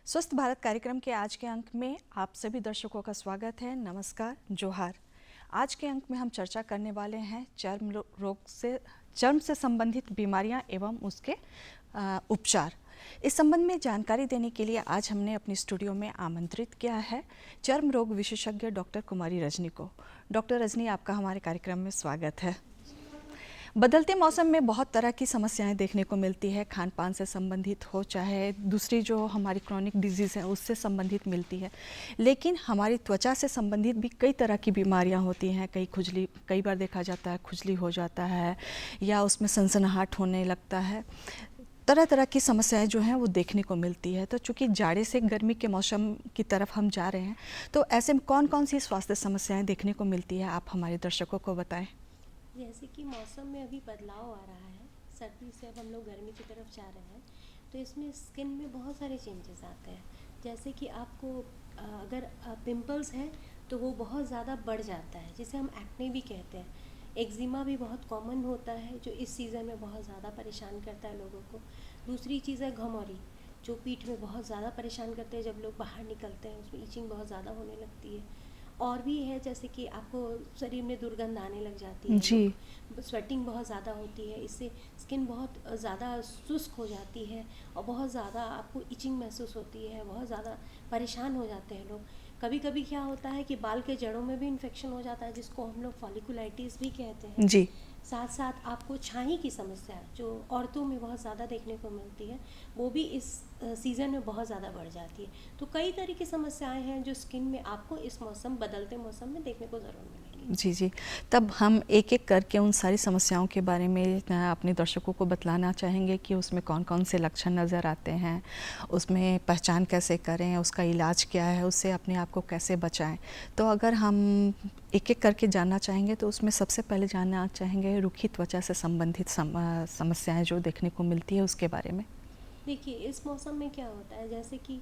स्वस्थ भारत कार्यक्रम के आज के अंक में आप सभी दर्शकों का स्वागत है। नमस्कार, जोहार। आज के अंक में हम चर्चा करने वाले हैं चर्म से संबंधित बीमारियां एवं उसके उपचार। इस संबंध में जानकारी देने के लिए आज हमने अपनी स्टूडियो में आमंत्रित किया है चर्म रोग विशेषज्ञ डॉक्टर कुमारी रजनी को। डॉक्टर रजनी, आपका हमारे कार्यक्रम में स्वागत है। बदलते मौसम में बहुत तरह की समस्याएं देखने को मिलती है, खान पान से संबंधित हो चाहे दूसरी जो हमारी क्रॉनिक डिजीज़ है उससे संबंधित मिलती है, लेकिन हमारी त्वचा से संबंधित भी कई तरह की बीमारियां होती हैं। कई बार देखा जाता है खुजली हो जाता है या उसमें सनसनाहट होने लगता है। तरह तरह की समस्याएं जो हैं वो देखने को मिलती है। तो चूँकि जाड़े से गर्मी के मौसम की तरफ हम जा रहे हैं, तो ऐसे में कौन कौन सी स्वास्थ्य समस्याएँ देखने को मिलती है, आप हमारे दर्शकों को बताएँ। जैसे कि मौसम में अभी बदलाव आ रहा है, सर्दी से अब हम लोग गर्मी की तरफ जा रहे हैं, तो इसमें स्किन में बहुत सारे चेंजेस आते हैं। जैसे कि आपको अगर पिंपल्स हैं तो वो बहुत ज़्यादा बढ़ जाता है, जिसे हम एक्ने भी कहते हैं। एक्जिमा भी बहुत कॉमन होता है, जो इस सीज़न में बहुत ज़्यादा परेशान करता है लोगों को। दूसरी चीज़ है घमौरी, जो पीठ में बहुत ज़्यादा परेशान करते हैं। जब लोग बाहर निकलते हैं उसमें इचिंग बहुत ज़्यादा होने लगती है। और भी है जैसे कि आपको शरीर में दुर्गंध आने लग जाती है जी, स्वेटिंग बहुत ज़्यादा होती है, इससे स्किन बहुत ज़्यादा शुष्क हो जाती है और बहुत ज़्यादा आपको इचिंग महसूस होती है, बहुत ज़्यादा परेशान हो जाते हैं लोग। कभी कभी क्या होता है कि बाल के जड़ों में भी इन्फेक्शन हो जाता है, जिसको हम लोग फॉलिकुलाइटिस भी कहते हैं। जी, साथ साथ आपको छाई की समस्या जो औरतों में बहुत ज़्यादा देखने को मिलती है, वो भी इस सीज़न में बहुत ज़्यादा बढ़ जाती है। तो कई तरह की समस्याएं हैं जो स्किन में आपको इस बदलते मौसम में देखने को ज़रूर मिलेंगी। जी, जी। तब हम एक एक करके उन सारी समस्याओं के बारे में अपने दर्शकों को बतलाना चाहेंगे कि उसमें कौन कौन से लक्षण नज़र आते हैं, उसमें पहचान कैसे करें, उसका इलाज क्या है, उससे अपने आप को कैसे बचाएं। तो अगर हम एक एक करके जानना चाहेंगे तो उसमें सबसे पहले जानना चाहेंगे रूखी त्वचा से संबंधित समस्याएं जो देखने को मिलती है उसके बारे में। देखिए, इस मौसम में क्या होता है, जैसे कि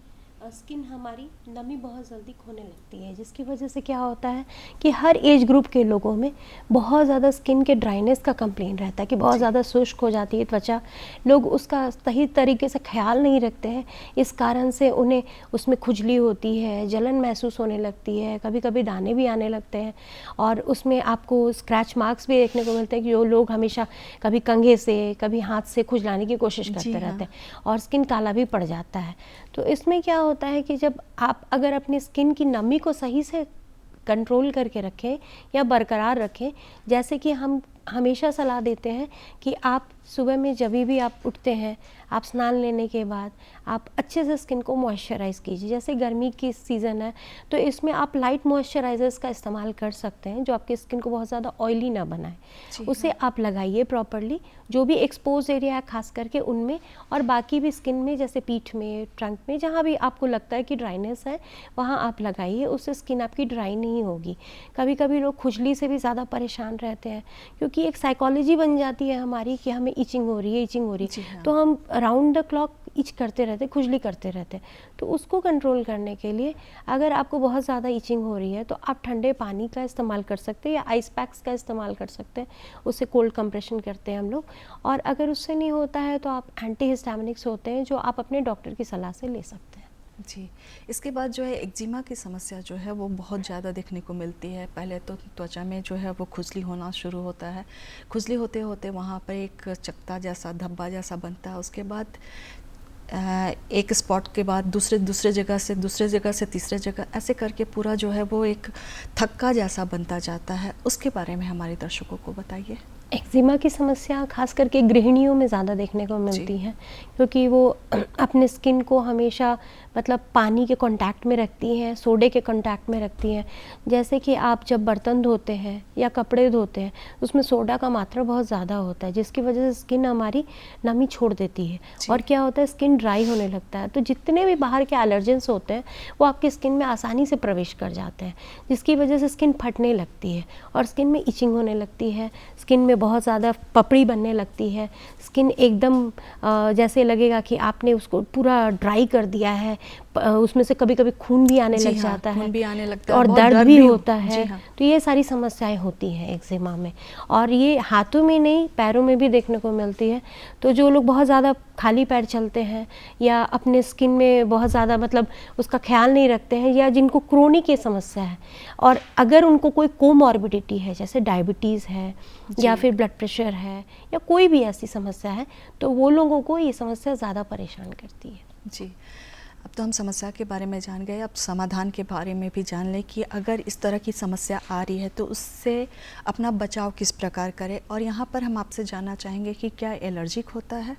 स्किन हमारी नमी बहुत जल्दी खोने लगती है, जिसकी वजह से क्या होता है कि हर एज ग्रुप के लोगों में बहुत ज़्यादा स्किन के ड्राइनेस का कंप्लेन रहता है कि बहुत ज़्यादा शुष्क हो जाती है त्वचा। लोग उसका सही तरीके से ख्याल नहीं रखते हैं, इस कारण से उन्हें उसमें खुजली होती है, जलन महसूस होने लगती है, कभी कभी दाने भी आने लगते हैं और उसमें आपको स्क्रैच मार्क्स भी देखने को मिलते हैं कि जो लोग हमेशा कभी कंघे से कभी हाथ से खुजलाने की कोशिश करते रहते हैं और स्किन काला भी पड़ जाता है। तो इसमें क्या होता है कि जब आप अगर अपनी स्किन की नमी को सही से कंट्रोल करके रखें या बरकरार रखें, जैसे कि हम हमेशा सलाह देते हैं कि आप सुबह में जब भी आप उठते हैं, आप स्नान लेने के बाद आप अच्छे से स्किन को मॉइस्चराइज़ कीजिए। जैसे गर्मी की सीज़न है तो इसमें आप लाइट मॉइस्चराइजर्स का इस्तेमाल कर सकते हैं, जो आपके स्किन को बहुत ज़्यादा ऑयली ना बनाए। उसे आप लगाइए प्रॉपरली, जो भी एक्सपोज एरिया है खास करके उनमें, और बाकी भी स्किन में जैसे पीठ में, ट्रंक में, जहाँ भी आपको लगता है कि ड्राइनेस है वहाँ आप लगाइए। उससे स्किन आपकी ड्राई नहीं होगी। कभी कभी लोग खुजली से भी ज़्यादा परेशान रहते हैं, क्योंकि एक साइकोलॉजी बन जाती है हमारी कि हमें इचिंग हो रही है, इचिंग हो रही है, तो हम राउंड द क्लॉक इच करते रहते, खुजली करते रहते। तो उसको कंट्रोल करने के लिए अगर आपको बहुत ज़्यादा इचिंग हो रही है तो आप ठंडे पानी का इस्तेमाल कर सकते हैं या आइस पैक्स का इस्तेमाल कर सकते हैं, उससे कोल्ड कंप्रेशन करते हैं हम लोग। और अगर उससे नहीं होता है तो आप एंटी हिस्टामिनिक्स होते हैं जो आप अपने डॉक्टर की सलाह से ले सकते हैं। जी, इसके बाद जो है एक्जिमा की समस्या जो है वो बहुत ज़्यादा देखने को मिलती है। पहले तो त्वचा में जो है वो खुजली होना शुरू होता है। खुजली होते होते वहाँ पर एक चकत्ता जैसा, धब्बा जैसा बनता है। उसके बाद एक स्पॉट के बाद दूसरे जगह से तीसरे जगह, ऐसे करके पूरा जो है वो एक थक्का जैसा बनता जाता है। उसके बारे में हमारे दर्शकों को बताइए। एक्जिमा की समस्या खास करके गृहिणियों में ज़्यादा देखने को मिलती है, क्योंकि वो अपने स्किन को हमेशा मतलब पानी के कांटेक्ट में रखती हैं, सोडे के कांटेक्ट में रखती हैं। जैसे कि आप जब बर्तन धोते हैं या कपड़े धोते हैं, उसमें सोडा का मात्रा बहुत ज़्यादा होता है, जिसकी वजह से स्किन हमारी नमी छोड़ देती है और क्या होता है, स्किन ड्राई होने लगता है। तो जितने भी बाहर के एलर्जेंस होते हैं वो आपकी स्किन में आसानी से प्रवेश कर जाते हैं, जिसकी वजह से स्किन फटने लगती है और स्किन में इचिंग होने लगती है, स्किन में बहुत ज़्यादा पपड़ी बनने लगती है। स्किन एकदम जैसे लगेगा कि आपने उसको पूरा ड्राई कर दिया है, उसमें से कभी कभी खून भी आने जी लग हाँ, जाता है, खून भी आने लगता है और बहुत दर्द भी हो- होता जी है। हाँ। तो ये सारी समस्याएं होती हैं एक्जिमा में, और ये हाथों में नहीं पैरों में भी देखने को मिलती है। तो जो लोग बहुत ज़्यादा खाली पैर चलते हैं या अपने स्किन में बहुत ज़्यादा मतलब उसका ख्याल नहीं रखते हैं, या जिनको क्रोनिक की समस्या है, और अगर उनको कोई कोमॉर्बिडिटी है जैसे डायबिटीज़ है या जी। फिर ब्लड प्रेशर है या कोई भी ऐसी समस्या है, तो वो लोगों को ये समस्या ज़्यादा परेशान करती है। जी, अब तो हम समस्या के बारे में जान गए, अब समाधान के बारे में भी जान लें कि अगर इस तरह की समस्या आ रही है तो उससे अपना बचाव किस प्रकार करें। और यहाँ पर हम आपसे जानना चाहेंगे कि क्या एलर्जिक होता है,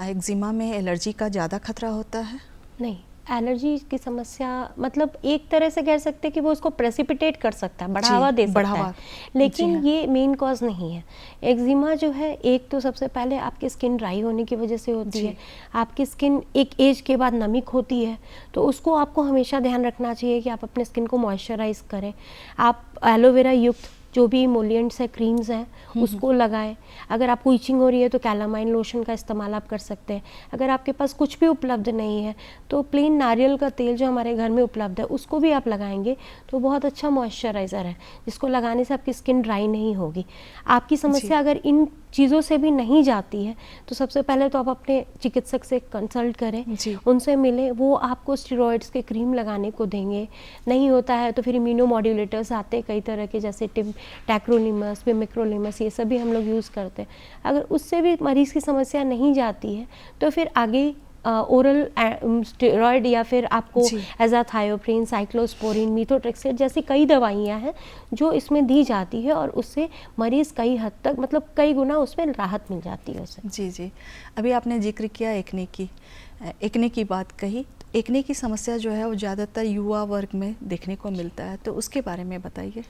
एक्जिमा में एलर्जी का ज़्यादा खतरा होता है? नहीं, एलर्जी की समस्या मतलब एक तरह से कह सकते हैं कि वो उसको प्रेसिपिटेट कर सकता है, बढ़ावा दे सकता बढ़ावा। है, लेकिन जी हाँ। ये मेन कॉज नहीं है। एक्जिमा जो है, एक तो सबसे पहले आपकी स्किन ड्राई होने की वजह से होती जी। है। आपकी स्किन एक एज के बाद नमिक होती है, तो उसको आपको हमेशा ध्यान रखना चाहिए कि आप अपने स्किन को मॉइस्चराइज करें। आप एलोवेरा युक्त जो भी इमोलिएंट्स है, क्रीम्स हैं, उसको लगाएं। अगर आपको इचिंग हो रही है तो कैलामाइन लोशन का इस्तेमाल आप कर सकते हैं। अगर आपके पास कुछ भी उपलब्ध नहीं है तो प्लेन नारियल का तेल जो हमारे घर में उपलब्ध है उसको भी आप लगाएंगे तो बहुत अच्छा मॉइस्चराइज़र है, जिसको लगाने से आपकी स्किन ड्राई नहीं होगी। आपकी समस्या अगर इन चीज़ों से भी नहीं जाती है तो सबसे पहले तो आप अपने चिकित्सक से कंसल्ट करें, जी। उनसे मिलें, वो आपको स्टेरॉइड्स के क्रीम लगाने को देंगे। नहीं होता है तो फिर इम्यूनोमॉड्यूलेटर्स आते हैं कई तरह के, जैसे टैक्रोनिमस, पिमिक्रोलिमस, ये सभी हम लोग यूज़ करते हैं। अगर उससे भी मरीज़ की समस्या नहीं जाती है तो फिर आगे ओरल स्टेरॉयड या फिर आपको जी। एजाथायोप्रिन, साइक्लोस्पोरिन, मीथोट्रेक्सेट जैसी कई दवाइयाँ हैं जो इसमें दी जाती है, और उससे मरीज़ कई हद तक मतलब कई गुना उसमें राहत मिल जाती है उसे। जी जी, अभी आपने जिक्र किया एक्ने की बात कही। एक्ने की समस्या जो है वो ज़्यादातर युवा वर्ग में देखने को मिलता है, तो उसके बारे में बताइए।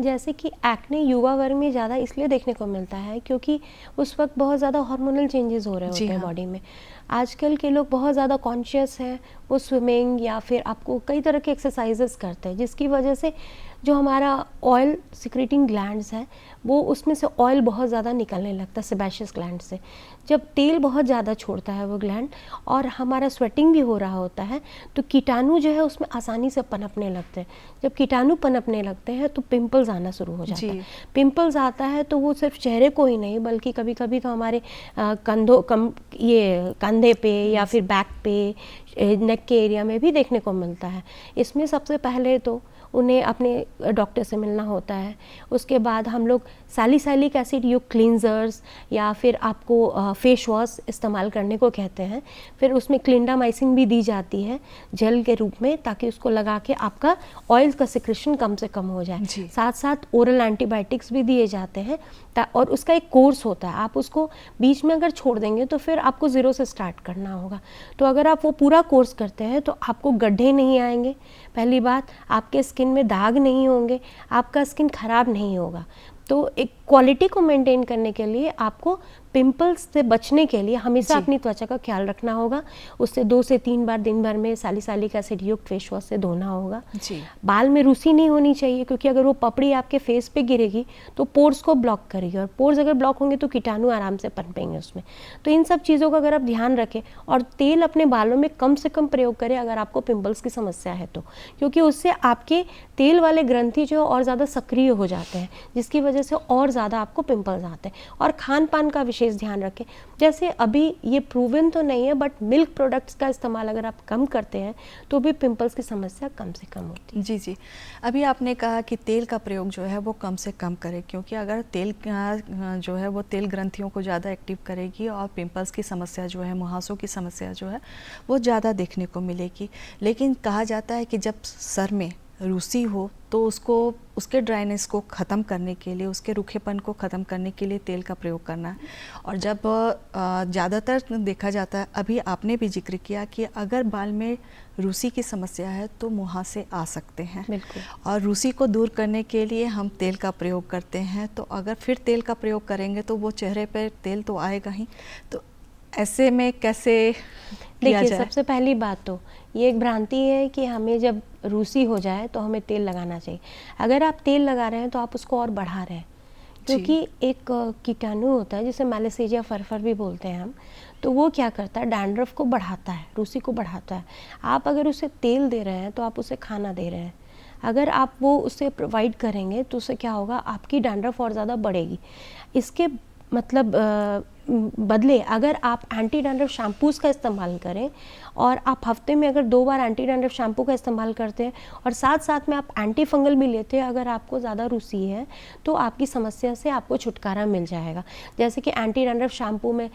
जैसे कि एक्ने युवा वर्ग में ज़्यादा इसलिए देखने को मिलता है क्योंकि उस वक्त बहुत ज़्यादा हार्मोनल चेंजेस हो रहे जी होते हैं हाँ। बॉडी में। आजकल के लोग बहुत ज़्यादा कॉन्शियस हैं, वो स्विमिंग या फिर आपको कई तरह के एक्सरसाइजेस करते हैं, जिसकी वजह से जो हमारा ऑयल सिक्रेटिंग ग्लैंड्स है वो उसमें से ऑयल बहुत ज़्यादा निकलने लगता है सेबेशियस ग्लैंड से। जब तेल बहुत ज़्यादा छोड़ता है वो ग्लैंड और हमारा स्वेटिंग भी हो रहा होता है तो कीटाणु जो है उसमें आसानी से पनपने लगते हैं। जब कीटाणु पनपने लगते हैं तो पिंपल्स आना शुरू हो जाता है। पिंपल्स आता है तो वो सिर्फ चेहरे को ही नहीं बल्कि कभी कभी तो हमारे कंधे पे या फिर बैक पे, नेक के एरिया में भी देखने को मिलता है। इसमें सबसे पहले तो उन्हें अपने डॉक्टर से मिलना होता है। उसके बाद हम लोग सैलिसाइलिक एसिड युक्त क्लींजर्स या फिर आपको फेस वॉश इस्तेमाल करने को कहते हैं। फिर उसमें क्लिंडामाइसिन भी दी जाती है जेल के रूप में, ताकि उसको लगा के आपका ऑयल का सिक्रेशन कम से कम हो जाए। साथ साथ ओरल एंटीबायोटिक्स भी दिए जाते हैं और उसका एक कोर्स होता है। आप उसको बीच में अगर छोड़ देंगे तो फिर आपको ज़ीरो से स्टार्ट करना होगा। तो अगर आप वो पूरा कोर्स करते हैं तो आपको गड्ढे नहीं आएंगे, पहली बात, आपके स्किन में दाग नहीं होंगे, आपका स्किन खराब नहीं होगा। तो एक क्वालिटी को मेंटेन करने के लिए आपको पिंपल्स से बचने के लिए हमेशा अपनी त्वचा का ख्याल रखना होगा। उससे 2 से 3 बार दिन भर में सैलिसाइलिक एसिड युक्त फेस वॉश से धोना होगा। बाल में रूसी नहीं होनी चाहिए, क्योंकि अगर वो पपड़ी आपके फेस पे गिरेगी तो पोर्स को ब्लॉक करेगी, और पोर्स अगर ब्लॉक होंगे तो कीटाणु आराम से पनपेंगे उसमें। तो इन सब चीज़ों का अगर आप ध्यान रखें, और तेल अपने बालों में कम से कम प्रयोग करें अगर आपको पिंपल्स की समस्या है तो, क्योंकि उससे आपके तेल वाले ग्रंथि जो है और ज़्यादा सक्रिय हो जाते हैं, जिसकी वजह से और ज़्यादा आपको पिंपल्स आते हैं। और खान पान का विशेष ध्यान रखें। जैसे अभी ये प्रूवन तो नहीं है, बट मिल्क प्रोडक्ट्स का इस्तेमाल अगर आप कम करते हैं तो भी पिंपल्स की समस्या कम से कम होती है। जी जी, अभी आपने कहा कि तेल का प्रयोग जो है वो कम से कम करें, क्योंकि अगर तेल जो है वो तेल ग्रंथियों को ज़्यादा एक्टिव करेगी और पिंपल्स की समस्या जो है, मुहासों की समस्या जो है वो ज़्यादा देखने को मिलेगी। लेकिन कहा जाता है कि जब सर में रूसी हो तो उसके ड्राइनेस को ख़त्म करने के लिए, उसके रूखेपन को ख़त्म करने के लिए तेल का प्रयोग करना है। और जब ज़्यादातर देखा जाता है, अभी आपने भी जिक्र किया कि अगर बाल में रूसी की समस्या है तो मुहासे आ सकते हैं। बिल्कुल। और रूसी को दूर करने के लिए हम तेल का प्रयोग करते हैं, तो अगर फिर तेल का प्रयोग करेंगे तो वो चेहरे पर तेल तो आएगा ही। तो ऐसे में कैसे किया देखिए, जाए? सबसे पहली बात तो ये एक भ्रांति है कि हमें जब रूसी हो जाए तो हमें तेल लगाना चाहिए। अगर आप तेल लगा रहे हैं तो आप उसको और बढ़ा रहे हैं, क्योंकि एक कीटाणु होता है जिसे मैलासेजिया फरफर भी बोलते हैं हम, तो वो क्या करता है, डैंड्रफ को बढ़ाता है, रूसी को बढ़ाता है। आप अगर उसे तेल दे रहे हैं तो आप उसे खाना दे रहे हैं। अगर आप वो उसे प्रोवाइड करेंगे तो उससे क्या होगा, आपकी डैंड्रफ और ज़्यादा बढ़ेगी। इसके मतलब बदले अगर आप एंटी डैंड्रफ शैम्पूज़ का इस्तेमाल करें और आप हफ्ते में अगर 2 बार एंटी डैंड्रफ शैम्पू का इस्तेमाल करते हैं और साथ साथ में आप एंटी फंगल भी लेते हैं, अगर आपको ज़्यादा रूसी है तो आपकी समस्या से आपको छुटकारा मिल जाएगा। जैसे कि एंटी डैंड्रफ शैम्पू में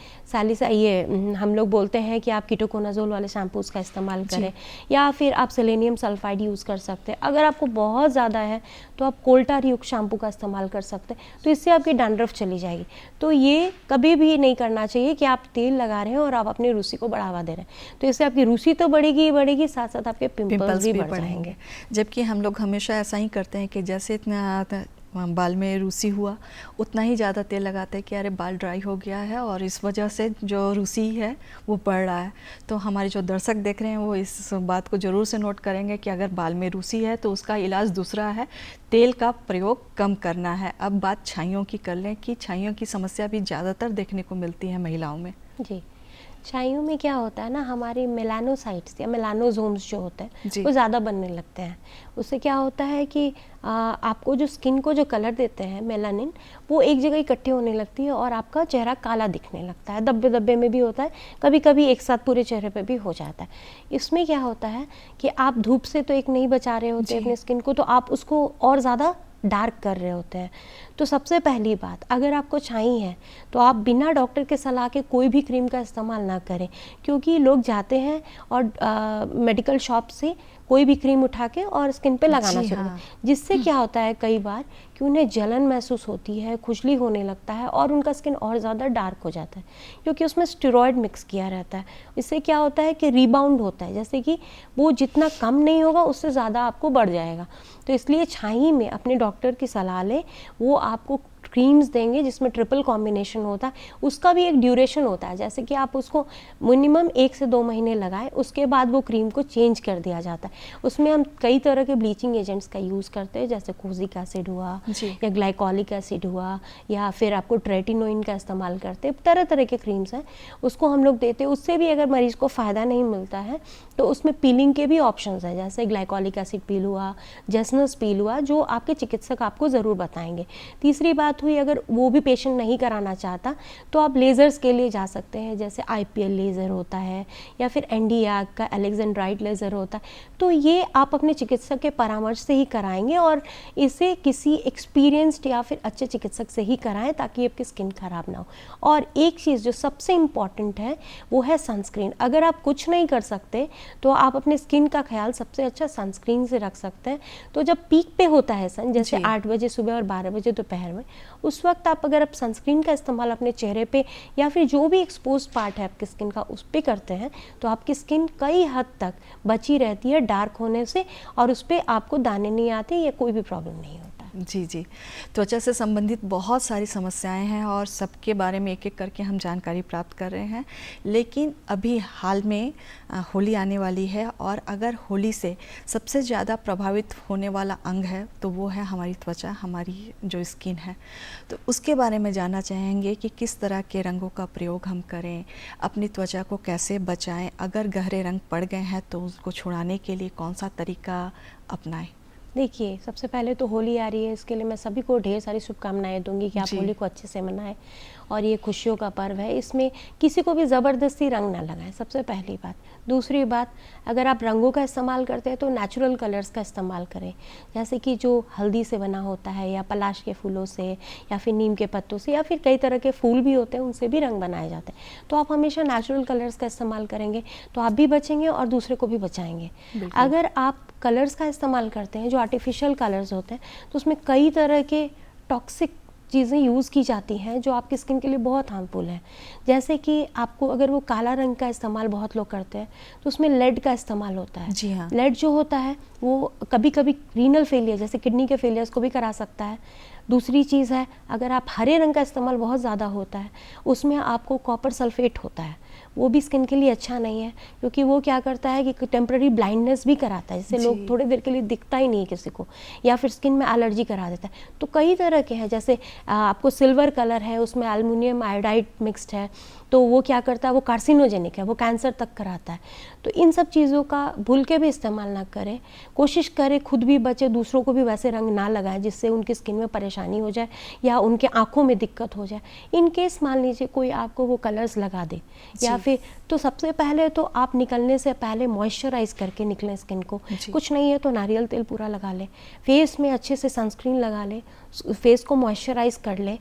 हम लोग बोलते हैं कि आप कीटोकोनाजोल वाले शैम्पूज़ का इस्तेमाल करें, या फिर आप सेलेनियम सल्फाइड यूज़ कर सकते हैं। अगर आपको बहुत ज़्यादा है तो आप कोल्टार युक्त शैम्पू का इस्तेमाल कर सकते हैं, तो इससे आपकी डैंड्रफ चली जाएगी। तो ये कभी भी नहीं करना चाहिए कि आप तेल लगा रहे हैं और आप अपनी रूसी को बढ़ावा दे रहे हैं, तो इससे आपकी रूसी तो बढ़ेगी ही बढ़ेगी, साथ साथ आपके पिंपल्स भी बढ़ जाएंगे। जबकि हम लोग हमेशा ऐसा ही करते हैं कि जैसे इतना बाल में रूसी हुआ उतना ही ज़्यादा तेल लगाते हैं कि अरे बाल ड्राई हो गया है और इस वजह से जो रूसी है वो बढ़ रहा है। तो हमारे जो दर्शक देख रहे हैं वो इस बात को ज़रूर से नोट करेंगे कि अगर बाल में रूसी है तो उसका इलाज दूसरा है, तेल का प्रयोग कम करना है। अब बात छाइयों की कर लें कि छाइयों की समस्या भी ज़्यादातर देखने को मिलती है महिलाओं में। जी, छाइयों में क्या होता है ना, हमारे मेलानोसाइट्स या मेलानोजोम्स जो होते हैं वो ज़्यादा बनने लगते हैं। उससे क्या होता है कि आपको जो स्किन को जो कलर देते हैं मेलानिन, वो एक जगह इकट्ठे होने लगती है और आपका चेहरा काला दिखने लगता है। धब्बे धब्बे में भी होता है, कभी कभी एक साथ पूरे चेहरे पे भी हो जाता है। इसमें क्या होता है कि आप धूप से तो एक नहीं बचा रहे होते अपने स्किन को, तो आप उसको और ज़्यादा डार्क कर रहे होते हैं। तो सबसे पहली बात, अगर आपको छाई है तो आप बिना डॉक्टर के सलाह के कोई भी क्रीम का इस्तेमाल ना करें, क्योंकि लोग जाते हैं और मेडिकल शॉप से कोई भी क्रीम उठा के और स्किन पे लगाना शुरू करते हैं, जिससे क्या होता है कई बार कि उन्हें जलन महसूस होती है, खुजली होने लगता है और उनका स्किन और ज़्यादा डार्क हो जाता है, क्योंकि उसमें स्टेरॉयड मिक्स किया रहता है। इससे क्या होता है कि रीबाउंड होता है, जैसे कि वो जितना कम नहीं होगा उससे ज़्यादा आपको बढ़ जाएगा। तो इसलिए छाई में अपने डॉक्टर की सलाह लें, वो आपको क्रीम्स देंगे जिसमें ट्रिपल कॉम्बिनेशन होता है। उसका भी एक ड्यूरेशन होता है, जैसे कि आप उसको मिनिमम 1 से 2 महीने लगाएं, उसके बाद वो क्रीम को चेंज कर दिया जाता है। उसमें हम कई तरह के ब्लीचिंग एजेंट्स का यूज़ करते हैं, जैसे कोजिक एसिड हुआ या ग्लाइकोलिक एसिड हुआ, या फिर आपको ट्रेटिनोइन का इस्तेमाल करते हैं। तरह तरह के क्रीम्स हैं, उसको हम लोग देते हैं। उससे भी अगर मरीज़ को फ़ायदा नहीं मिलता है तो उसमें पीलिंग के भी ऑप्शंस हैं, जैसे ग्लाइकोलिक एसिड पील हुआ, जेसनस पील हुआ, जो आपके चिकित्सक आपको ज़रूर बताएंगे। तीसरी बात हुई, अगर वो भी पेशेंट नहीं कराना चाहता तो आप लेज़र्स के लिए जा सकते हैं, जैसे IPL लेज़र होता है या फिर Nd:YAG का एलेक्जेंड्राइड लेज़र होता है। तो ये आप अपने चिकित्सक के परामर्श से ही कराएंगे और इसे किसी एक्सपीरियंस्ड या फिर अच्छे चिकित्सक से ही कराएं, ताकि आपकी स्किन खराब ना हो। और एक चीज़ जो सबसे इम्पॉर्टेंट है वो है सनस्क्रीन। अगर आप कुछ नहीं कर सकते तो आप अपने स्किन का ख्याल सबसे अच्छा सनस्क्रीन से रख सकते हैं। तो जब पीक पे होता है सन, जैसे 8 बजे सुबह और 12 बजे दोपहर में, उस वक्त आप अगर आप सनस्क्रीन का इस्तेमाल अपने चेहरे पे या फिर जो भी एक्सपोज पार्ट है आपकी स्किन का उस पर करते हैं, तो आपकी स्किन कई हद तक बची रहती है डार्क होने से, और उस पर आपको दाने नहीं आते या कोई भी प्रॉब्लम नहीं होता। जी जी, त्वचा से संबंधित बहुत सारी समस्याएं हैं और सबके बारे में एक एक करके हम जानकारी प्राप्त कर रहे हैं। लेकिन अभी हाल में होली आने वाली है, और अगर होली से सबसे ज़्यादा प्रभावित होने वाला अंग है तो वो है हमारी त्वचा, हमारी जो स्किन है। तो उसके बारे में जानना चाहेंगे कि किस तरह के रंगों का प्रयोग हम करें, अपनी त्वचा को कैसे बचाएं, अगर गहरे रंग पड़ गए हैं तो उसको छुड़ाने के लिए कौन सा तरीका अपनाएं। देखिए, सबसे पहले तो होली आ रही है, इसके लिए मैं सभी को ढेर सारी शुभकामनाएं दूंगी कि आप होली को अच्छे से मनाएं, और ये खुशियों का पर्व है, इसमें किसी को भी ज़बरदस्ती रंग ना लगाएं, सबसे पहली बात। दूसरी बात, अगर आप रंगों का इस्तेमाल करते हैं तो नेचुरल कलर्स का इस्तेमाल करें, जैसे कि जो हल्दी से बना होता है, या पलाश के फूलों से, या फिर नीम के पत्तों से, या फिर कई तरह के फूल भी होते हैं, उनसे भी रंग बनाए जाते हैं। तो आप हमेशा नेचुरल कलर्स का इस्तेमाल करेंगे तो आप भी बचेंगे और दूसरे को भी बचाएंगे। अगर आप कलर्स का इस्तेमाल करते हैं जो आर्टिफिशियल कलर्स होते हैं, तो उसमें कई तरह के टॉक्सिक चीज़ें यूज़ की जाती हैं जो आपकी स्किन के लिए बहुत हार्मफुल है। जैसे कि आपको अगर वो काला रंग का इस्तेमाल बहुत लोग करते हैं तो उसमें लेड का इस्तेमाल होता है। जी हाँ। लेड जो होता है वो कभी कभी रीनल फेलियर, जैसे किडनी के फेलियर्स को भी करा सकता है। दूसरी चीज़ है, अगर आप हरे रंग का इस्तेमाल बहुत ज़्यादा होता है, उसमें आपको कॉपर सल्फेट होता है, वो भी स्किन के लिए अच्छा नहीं है, क्योंकि वो क्या करता है कि टेम्पररी ब्लाइंडनेस भी कराता है, जिससे लोग थोड़ी देर के लिए दिखता ही नहीं है किसी को, या फिर स्किन में एलर्जी करा देता है। तो कई तरह के हैं, जैसे आपको सिल्वर कलर है, उसमें एल्युमिनियम आयोडाइड मिक्स्ड है, तो वो क्या करता है, वो कार्सिनोजेनिक है, वो कैंसर तक कराता है। तो इन सब चीज़ों का भूल के भी इस्तेमाल ना करें, कोशिश करें खुद भी बचे, दूसरों को भी वैसे रंग ना लगाएं जिससे उनकी स्किन में परेशानी हो जाए या उनके आँखों में दिक्कत हो जाए। इन केस मान लीजिए कोई आपको वो कलर्स लगा दे या फिर, तो सबसे पहले तो आप निकलने से पहले मॉइस्चराइज करके निकलें स्किन को। कुछ नहीं है तो नारियल तेल पूरा लगा लें, फेस में अच्छे से सनस्क्रीन लगा लें, फेस को मॉइस्चराइज कर लें,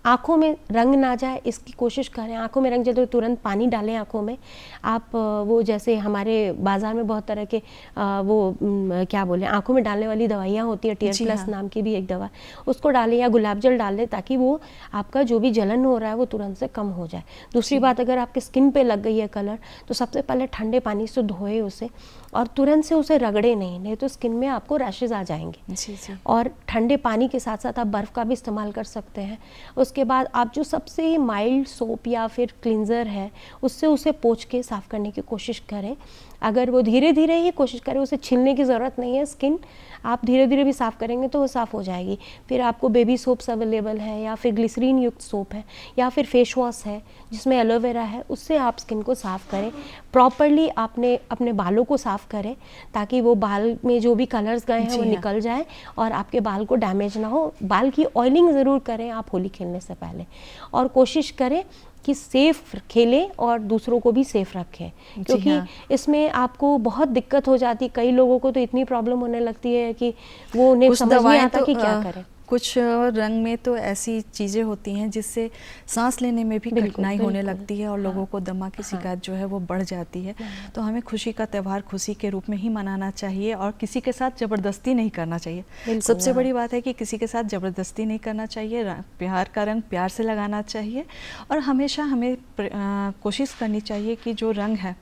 आँखों में रंग ना जाए इसकी कोशिश करें। आँखों में रंग जाए तो तुरंत पानी डालें आँखों में। आप वो जैसे हमारे बाज़ार में बहुत तरह के क्या बोलें, आँखों में डालने वाली दवाइयाँ होती है, टीयर प्लस नाम की भी एक दवा, उसको डालें या गुलाब जल डाल लें, ताकि वो आपका जो भी जलन हो रहा है वो तुरंत से कम हो जाए। दूसरी बात, अगर आपके स्किन पे लग गई है कलर, तो सबसे पहले ठंडे पानी से धोए उसे, और तुरंत से उसे रगड़े नहीं तो स्किन में आपको रैशेज आ जाएंगे। और ठंडे पानी के साथ साथ आप बर्फ़ का भी इस्तेमाल कर सकते हैं। उसके बाद आप जो सबसे माइल्ड सोप या फिर क्लिंजर है उससे उसे पोंछ के साफ़ करने की कोशिश करें। अगर वो धीरे धीरे ही कोशिश करें, उसे छीलने की ज़रूरत नहीं है, स्किन आप धीरे धीरे भी साफ़ करेंगे तो वो साफ़ हो जाएगी। फिर आपको बेबी सोप्स अवेलेबल है, या फिर ग्लिसरीन युक्त सोप है, या फिर फेस वॉश है जिसमें एलोवेरा है, उससे आप स्किन को साफ़ करें। प्रॉपरली आपने अपने बालों को साफ़ करें ताकि वो बाल में जो भी कलर्स गए हैं वो निकल जाए और आपके बाल को डैमेज ना हो। बाल की ऑयलिंग ज़रूर करें आप होली खेलने से पहले, और कोशिश करें कि सेफ खेलें और दूसरों को भी सेफ रखें, क्योंकि इसमें आपको बहुत दिक्कत हो जाती है। कई लोगों को तो इतनी प्रॉब्लम होने लगती है कि वो उन्हें समझ नहीं आता कि क्या करें। कुछ रंग में तो ऐसी चीज़ें होती हैं जिससे सांस लेने में भी कठिनाई होने लगती है और लोगों को दमा की शिकायत जो है वो बढ़ जाती है। तो हमें खुशी का त्यौहार खुशी के रूप में ही मनाना चाहिए और किसी के साथ ज़बरदस्ती नहीं करना चाहिए। सबसे बड़ी बात है कि किसी के साथ ज़बरदस्ती नहीं करना चाहिए, प्यार का रंग प्यार से लगाना चाहिए। और हमेशा हमें कोशिश करनी चाहिए कि जो रंग है,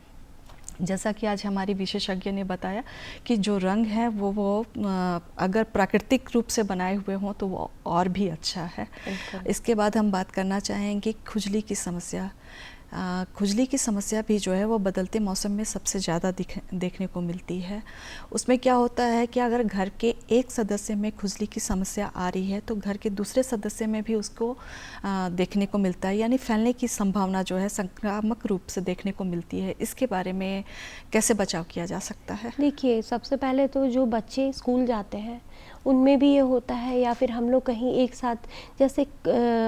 जैसा कि आज हमारी विशेषज्ञ ने बताया कि जो रंग है वो अगर प्राकृतिक रूप से बनाए हुए हों तो वो और भी अच्छा है। इसके बाद हम बात करना चाहेंगे खुजली की समस्या। खुजली की समस्या भी जो है वो बदलते मौसम में सबसे ज़्यादा देखने को मिलती है। उसमें क्या होता है कि अगर घर के एक सदस्य में खुजली की समस्या आ रही है तो घर के दूसरे सदस्य में भी उसको देखने को मिलता है, यानी फैलने की संभावना जो है संक्रामक रूप से देखने को मिलती है। इसके बारे में कैसे बचाव किया जा सकता है? देखिए, सबसे पहले तो जो बच्चे स्कूल जाते हैं उनमें भी ये होता है, या फिर हम लोग कहीं एक साथ, जैसे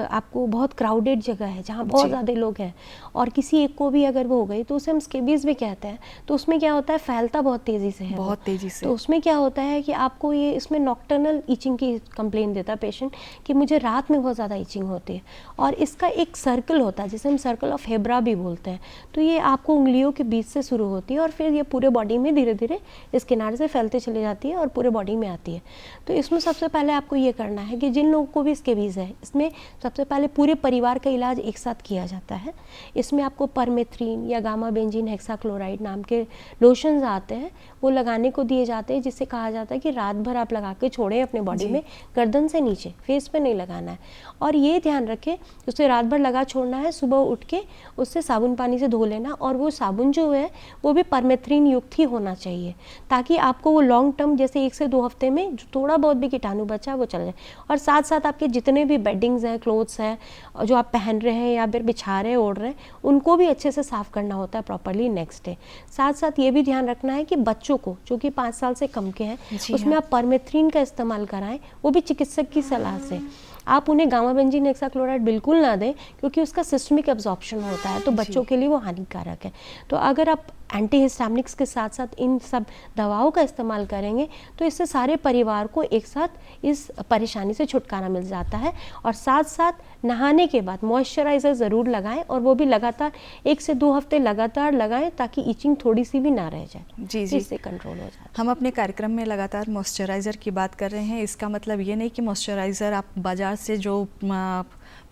आपको बहुत क्राउडेड जगह है जहाँ बहुत ज़्यादा लोग हैं और किसी एक को भी अगर वो हो गई तो उसे हम स्केबीज़ भी कहते हैं। तो उसमें क्या होता है, फैलता बहुत तेज़ी से है, बहुत तेज़ी से। तो उसमें क्या होता है कि आपको ये इसमें नॉक्टर्नल ईचिंग की कंप्लेंट देता है पेशेंट कि मुझे रात में बहुत ज़्यादा ईचिंग होती है, और इसका एक सर्कल होता है जिसे हम सर्कल ऑफ हेब्रा भी बोलते हैं। तो ये आपको उंगलियों के बीच से शुरू होती है और फिर ये पूरे बॉडी में धीरे धीरे इस किनारे से फैलते चली जाती है और पूरे बॉडी में आती है। तो इसमें सबसे पहले आपको ये करना है कि जिन लोगों को भी स्केबीज़ है, इसमें सबसे पहले पूरे परिवार का इलाज एक साथ किया जाता है। इसमें आपको परमेथ्रिन या गामा बेंजीन हेक्साक्लोराइड नाम के लोशंस आते हैं, वो लगाने को दिए जाते हैं, जिससे कहा जाता है कि रात भर आप लगा के छोड़ें अपने बॉडी में, गर्दन से नीचे, फेस पे नहीं लगाना है। और ये ध्यान रखें उसे रात भर लगा छोड़ना है, सुबह उठ के उससे साबुन पानी से धो लेना, और वो साबुन जो है वो भी परमेथ्रिन युक्त ही होना चाहिए, ताकि आपको वो लॉन्ग टर्म जैसे 1 से 2 हफ्ते में थोड़ा बहुत भी कीटाणु बचा वो चल जाए। और साथ साथ आपके जितने भी बेडिंग्स हैं, क्लोथ्स हैं जो आप पहन रहे हैं या फिर बिछा रहे हैं, ओढ़ रहे हैं, उनको भी अच्छे से साफ़ करना होता है प्रॉपरली नेक्स्ट डे। साथ साथ ये भी ध्यान रखना है कि बच्चों को जो कि 5 साल से कम के हैं उसमें आप परमेथ्रिन का इस्तेमाल कराएं, वो भी चिकित्सक की सलाह से। आप उन्हें गामा बेंजीन हेक्साक्लोराइड बिल्कुल ना दें, क्योंकि उसका सिस्टमिक एब्जॉर्प्शन होता है, तो बच्चों के लिए वो हानिकारक है। तो अगर आप एंटीहिस्टामिनिक्स के साथ साथ इन सब दवाओं का इस्तेमाल करेंगे तो इससे सारे परिवार को एक साथ इस परेशानी से छुटकारा मिल जाता है। और साथ साथ नहाने के बाद मॉइस्चराइज़र ज़रूर लगाएं, और वो भी लगातार 1 से 2 हफ्ते लगातार लगाएं, ताकि ईचिंग थोड़ी सी भी ना रह जाए, इससे कंट्रोल हो जाए। हम अपने कार्यक्रम में लगातार मॉइस्चराइज़र की बात कर रहे हैं। इसका मतलब ये नहीं कि मॉइस्चराइज़र आप बाज़ार से जो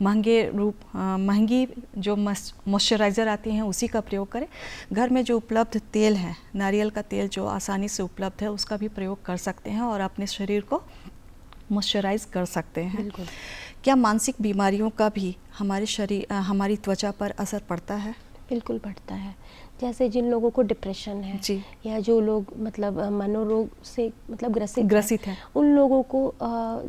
महंगी जो मॉइस्चराइज़र आती हैं उसी का प्रयोग करें। घर में जो उपलब्ध तेल है, नारियल का तेल जो आसानी से उपलब्ध है, उसका भी प्रयोग कर सकते हैं और अपने शरीर को मॉइस्चराइज़ कर सकते हैं। बिल्कुल। क्या मानसिक बीमारियों का भी हमारी त्वचा पर असर पड़ता है? बिल्कुल बढ़ता है। जैसे जिन लोगों को डिप्रेशन है जी। या जो लोग मतलब मनोरोग से मतलब ग्रसित हैं, उन लोगों को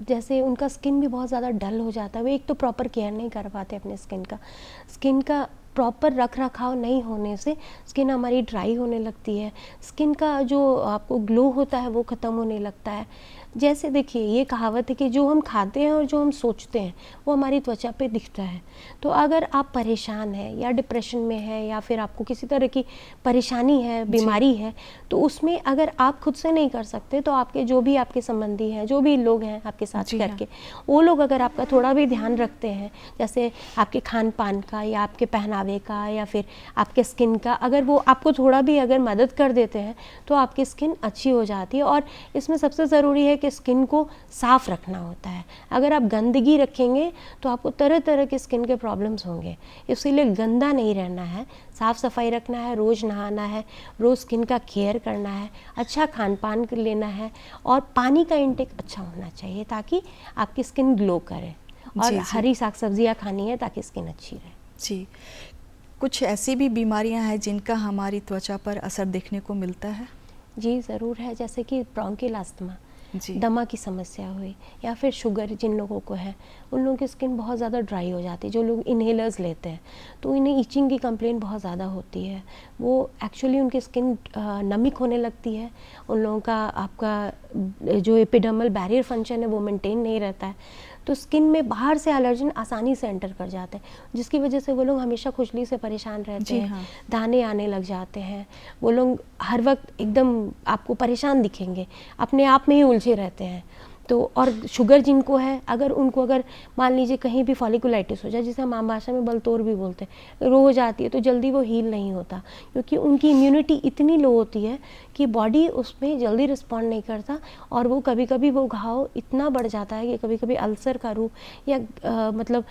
जैसे उनका स्किन भी बहुत ज़्यादा डल हो जाता है। वो एक तो प्रॉपर केयर नहीं कर पाते अपने स्किन का प्रॉपर रख रखाव नहीं होने से स्किन हमारी ड्राई होने लगती है। स्किन का जो आपको ग्लो होता है वो ख़त्म होने लगता है। जैसे देखिए, ये कहावत है कि जो हम खाते हैं और जो हम सोचते हैं वो हमारी त्वचा पे दिखता है। तो अगर आप परेशान हैं या डिप्रेशन में हैं या फिर आपको किसी तरह की परेशानी है, बीमारी है, तो उसमें अगर आप खुद से नहीं कर सकते तो आपके जो भी आपके संबंधी हैं, जो भी लोग हैं आपके साथ जी करके, वो लोग अगर आपका थोड़ा भी ध्यान रखते हैं, जैसे आपके खान पान का या आपके पहनावे का या फिर आपके स्किन का, अगर वो आपको थोड़ा भी अगर मदद कर देते हैं तो आपकी स्किन अच्छी हो जाती है। और इसमें सबसे ज़रूरी है कि स्किन को साफ़ रखना होता है। अगर आप गंदगी रखेंगे तो आपको तरह तरह के स्किन के प्रॉब्लम्स होंगे। इसीलिए गंदा नहीं रहना है, साफ़ सफाई रखना है, रोज़ नहाना है, रोज़ स्किन का केयर करना है, अच्छा खान पान लेना है और पानी का इंटेक अच्छा होना चाहिए ताकि आपकी स्किन ग्लो करे। और जी, जी। हरी साग सब्जियाँ खानी है ताकि स्किन अच्छी रहे। जी। कुछ ऐसी भी बीमारियां हैं जिनका हमारी त्वचा पर असर देखने को मिलता है? जी ज़रूर है, जैसे कि ब्रोंकियल अस्थमा, जी। दमा की समस्या हुई या फिर शुगर जिन लोगों को है, उन लोगों की स्किन बहुत ज़्यादा ड्राई हो जाती है। जो लोग इन्हेलर्स लेते हैं तो इन्हें इचिंग की कंप्लेंट बहुत ज़्यादा होती है। वो एक्चुअली उनकी स्किन नमिक होने लगती है। उन लोगों का आपका जो एपिडर्मल बैरियर फंक्शन है वो मेंटेन नहीं रहता है, तो स्किन में बाहर से एलर्जन आसानी से एंटर कर जाते हैं, जिसकी वजह से वो लोग हमेशा खुजली से परेशान रहते जी हैं। हाँ। दाने आने लग जाते हैं। वो लोग हर वक्त एकदम आपको परेशान दिखेंगे, अपने आप में ही उलझे रहते हैं। तो और शुगर जिनको है, अगर मान लीजिए कहीं भी फॉलिकुलाइटिस हो जाए, जिसे हम आम भाषा में बलतोर भी बोलते हैं, रो हो जाती है, तो जल्दी वो हील नहीं होता क्योंकि उनकी इम्यूनिटी इतनी लो होती है कि बॉडी उसमें जल्दी रिस्पॉन्ड नहीं करता। और वो कभी कभी वो घाव इतना बढ़ जाता है कि कभी कभी अल्सर का रूप या मतलब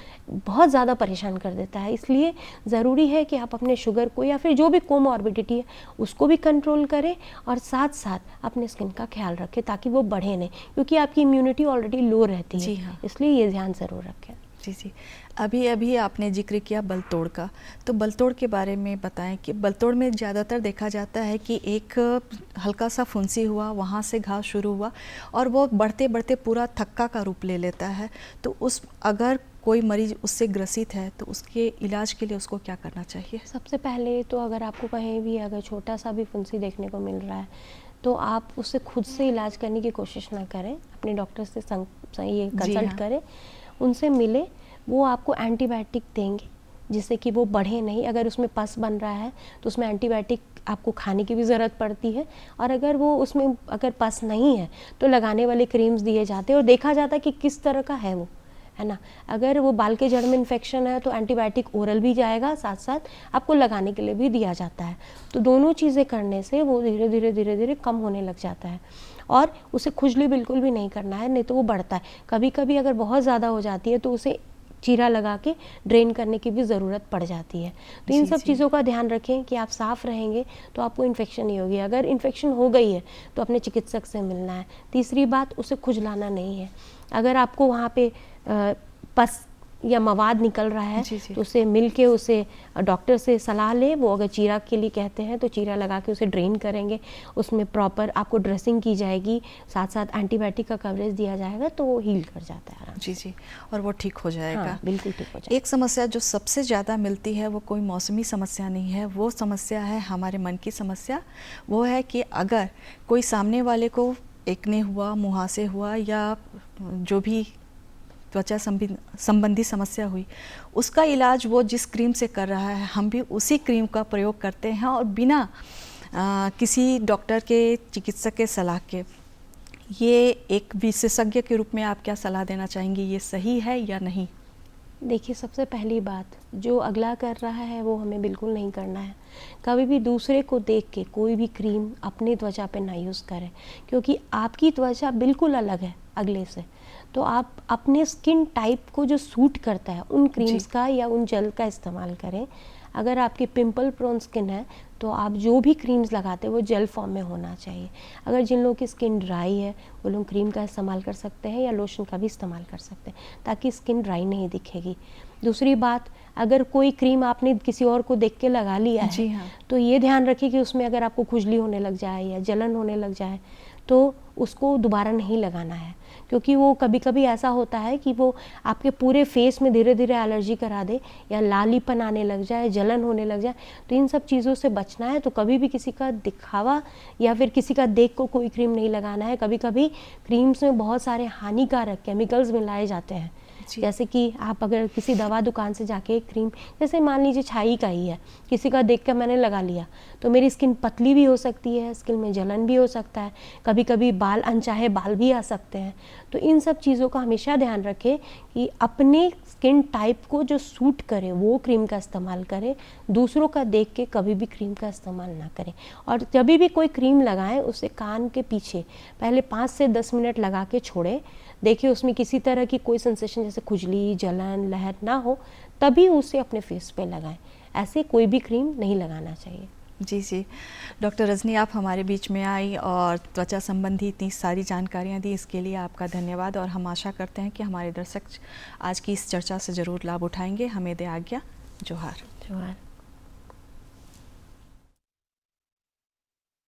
बहुत ज़्यादा परेशान कर देता है। इसलिए ज़रूरी है कि आप अपने शुगर को या फिर जो भी कोमॉर्बिडिटी है उसको भी कंट्रोल करें और साथ साथ अपने स्किन का ख्याल रखें ताकि वो बढ़े नहीं, क्योंकि आपकी इम्यूनिटी ऑलरेडी लो रहती है। जी हाँ। इसलिए ये ध्यान ज़रूर रखें। जी, जी। अभी अभी आपने जिक्र किया बलतोड़ का, तो बलतोड़ के बारे में बताएं कि बलतोड़ में ज़्यादातर देखा जाता है कि एक हल्का सा फुंसी हुआ, वहाँ से घाव शुरू हुआ और वो बढ़ते बढ़ते पूरा थक्का का रूप ले लेता है। तो अगर कोई मरीज़ उससे ग्रसित है तो उसके इलाज के लिए उसको क्या करना चाहिए? सबसे पहले तो अगर आपको कहीं भी अगर छोटा सा भी फुंसी देखने को मिल रहा है तो आप उससे खुद से इलाज करने की कोशिश ना करें, अपने डॉक्टर से ये कंसल्ट हाँ। करें, उनसे मिले। वो आपको एंटीबायोटिक देंगे जिससे कि वो बढ़े नहीं। अगर उसमें पस बन रहा है तो उसमें एंटीबायोटिक आपको खाने की भी ज़रूरत पड़ती है, और अगर वो उसमें अगर पस नहीं है तो लगाने वाले क्रीम्स दिए जाते हैं और देखा जाता है कि किस तरह का है वो, है ना। अगर वो बाल के जड़ में इन्फेक्शन है तो एंटीबायोटिक ओरल भी जाएगा, साथ साथ आपको लगाने के लिए भी दिया जाता है। तो दोनों चीज़ें करने से वो धीरे धीरे कम होने लग जाता है। और उसे खुजली बिल्कुल भी नहीं करना है, नहीं तो वो बढ़ता है। कभी कभी अगर बहुत ज़्यादा हो जाती है तो उसे चीरा लगा के ड्रेन करने की भी ज़रूरत पड़ जाती है। तो इन सब चीज़ों का ध्यान रखें कि आप साफ़ रहेंगे तो आपको इन्फेक्शन नहीं होगी। अगर इन्फेक्शन हो गई है तो अपने चिकित्सक से मिलना है। तीसरी बात, उसे खुजलाना नहीं है। अगर आपको वहाँ पे पस या मवाद निकल रहा है तो उसे मिल के उसे डॉक्टर से सलाह ले। वो अगर चीरा के लिए कहते हैं तो चीरा लगा के उसे ड्रेन करेंगे, उसमें प्रॉपर आपको ड्रेसिंग की जाएगी, साथ साथ एंटीबायोटिक का कवरेज दिया जाएगा तो वो हील कर जाता है आराम से। जी, और वो ठीक हो जाएगा। हाँ, बिल्कुल ठीक हो जाएगा। एक समस्या जो सबसे ज़्यादा मिलती है वो कोई मौसमी समस्या नहीं है, वो समस्या है हमारे मन की समस्या। वो है कि अगर कोई सामने वाले को एक्ने हुआ, मुहासे हुआ या जो भी त्वचा संबंधी समस्या हुई, उसका इलाज वो जिस क्रीम से कर रहा है हम भी उसी क्रीम का प्रयोग करते हैं और बिना किसी डॉक्टर के, चिकित्सक के सलाह के। ये एक विशेषज्ञ के रूप में आप क्या सलाह देना चाहेंगी, ये सही है या नहीं? देखिए, सबसे पहली बात, जो अगला कर रहा है वो हमें बिल्कुल नहीं करना है। कभी भी दूसरे को देख के कोई भी क्रीम अपनी त्वचा पे ना यूज़ करें, क्योंकि आपकी त्वचा बिल्कुल अलग है अगले से। तो आप अपने स्किन टाइप को जो सूट करता है उन क्रीम्स का या उन जेल का इस्तेमाल करें। अगर आपकी पिंपल प्रोन स्किन है तो आप जो भी क्रीम्स लगाते हैं वो जेल फॉर्म में होना चाहिए। अगर जिन लोगों की स्किन ड्राई है वो लोग क्रीम का इस्तेमाल कर सकते हैं या लोशन का भी इस्तेमाल कर सकते हैं ताकि स्किन ड्राई नहीं दिखेगी। दूसरी बात, अगर कोई क्रीम आपने किसी और को देख के लगा लिया है जी हाँ। तो ये ध्यान रखिए कि उसमें अगर आपको खुजली होने लग जाए या जलन होने लग जाए तो उसको दोबारा नहीं लगाना है, क्योंकि वो कभी कभी ऐसा होता है कि वो आपके पूरे फेस में धीरे धीरे एलर्जी करा दे या लालीपन आने लग जाए, जलन होने लग जाए। तो इन सब चीज़ों से बचना है। तो कभी भी किसी का दिखावा या फिर किसी का देख को कोई क्रीम नहीं लगाना है। कभी कभी क्रीम्स में बहुत सारे हानिकारक केमिकल्स मिलाए जाते हैं। जैसे कि आप अगर किसी दवा दुकान से जाके क्रीम, जैसे मान लीजिए छाई का ही है, किसी का देख कर मैंने लगा लिया तो मेरी स्किन पतली भी हो सकती है, स्किन में जलन भी हो सकता है, कभी कभी बाल अनचाहे बाल भी आ सकते हैं। तो इन सब चीज़ों का हमेशा ध्यान रखें कि अपने स्किन टाइप को जो सूट करे वो क्रीम का इस्तेमाल करें, दूसरों का देख के कभी भी क्रीम का इस्तेमाल ना करें। और जब भी कोई क्रीम लगाएं उसे कान के पीछे पहले 5 से 10 मिनट लगा के छोड़ें, देखिए उसमें किसी तरह की कोई सेंसेशन जैसे खुजली, जलन, लहर ना हो, तभी उसे अपने फेस पे लगाएं। ऐसे कोई भी क्रीम नहीं लगाना चाहिए। जी। डॉक्टर रजनी, आप हमारे बीच में आई और त्वचा संबंधी इतनी सारी जानकारियाँ दी, इसके लिए आपका धन्यवाद। और हम आशा करते हैं कि हमारे दर्शक आज की इस चर्चा से ज़रूर लाभ उठाएंगे। हमें दे आज्ञा। जोहार। जोहार।